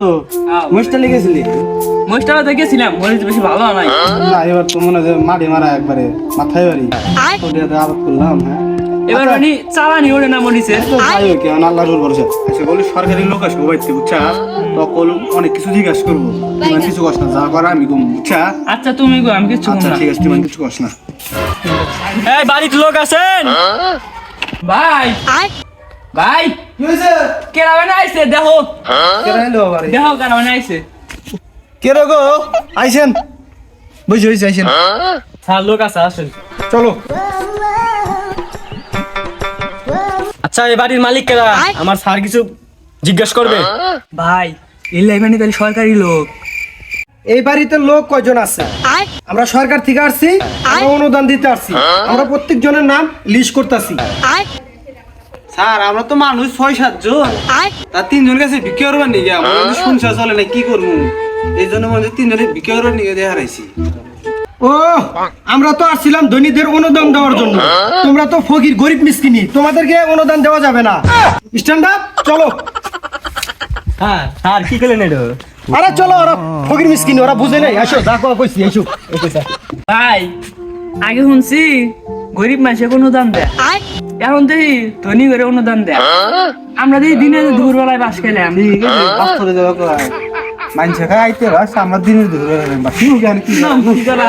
তো মুস্টা লিখেছিলি? মোস্টারও তো গেছিলাম, মরিচ বেশি ভালো নাই। না এবার তো মনে হয় মাটি মারা একবারে মাথায় বাড়ি ওটাতে আবাদ করলাম। হ্যাঁ এবার মানে চালানি ওঠে না মরিচের। তো যাই হোক এখন আল্লাহর উপর ভরসা। আচ্ছা বলি সরকারি লোক আসবো বাইতে বুঝছা, তখন অনেক কিছু জিজ্ঞাসা করবো। তুমি কিছু কস না, যা করা আমি ঘুম বুঝছা। আচ্ছা তুমি গো, আমি কিছু আচ্ছা না। ঠিক আছে, তুমি কিছু কস না। এই বাড়িতে লোক আছেন? ভাই ভাই কি হয়েছে? কেরাবেন আইছে, দেখো কেরা এলো বাড়ি? দেখো কেরাবেন আইছে। কে রে গো? আইছেন বুঝি হয়েছে, আইছেন স্যার লোক আছে, আসেন। চলো। আচ্ছা এই বাড়ির মালিক কেরা? আমার স্যার কিছু জিজ্ঞেস করবে। ভাই এই লাইমানি তাহলে সরকারি লোক। এই বাড়িতে লোক কয়জন আছে? আমরা সরকার থেকে আসছি, আমরা অনুদান দিতে আসছি। আমরা প্রত্যেক জনের নাম লিস্ট করতেছি। স্যার আমরা তো মানুষ 6-7 জন, তার 3 জন কাছে ভিক্ষা করবার নিয়ে গিয়া আমাদের সংসার চলে না, কি করবো? এই জন্য আমাদের 3 জনের ভিক্ষা করবার নিয়ে দিয়ে হারাইছি। ও আমরা তো আসছিলাম ধনীদের অনুদান দেওয়ার জন্য, তোমরা তো ফকির গরিব মিসকিনি, তোমাদেরকে অনুদান দেওয়া যাবে না। স্ট্যান্ড আপ, চলো। হ্যাঁ স্যার কি করলেন এটা? আরে চলো, ওরা ফকির মিসকিনি, ওরা বুঝে নাই। আসো যা কইছি, এসো। ভাই আগে শুনছি গরিব মানুষে অনুদান দেয়, এখন দেখি ধনী করে অনুদান দেয়। আমরা দেখি দিনে দুপুরবেলায় বাস খেলাম। পাথরে যাওয়া কয় মানছে খাইতে বাস, আমরা দিনের ধরে বাস কি জ্ঞান কি কি করা?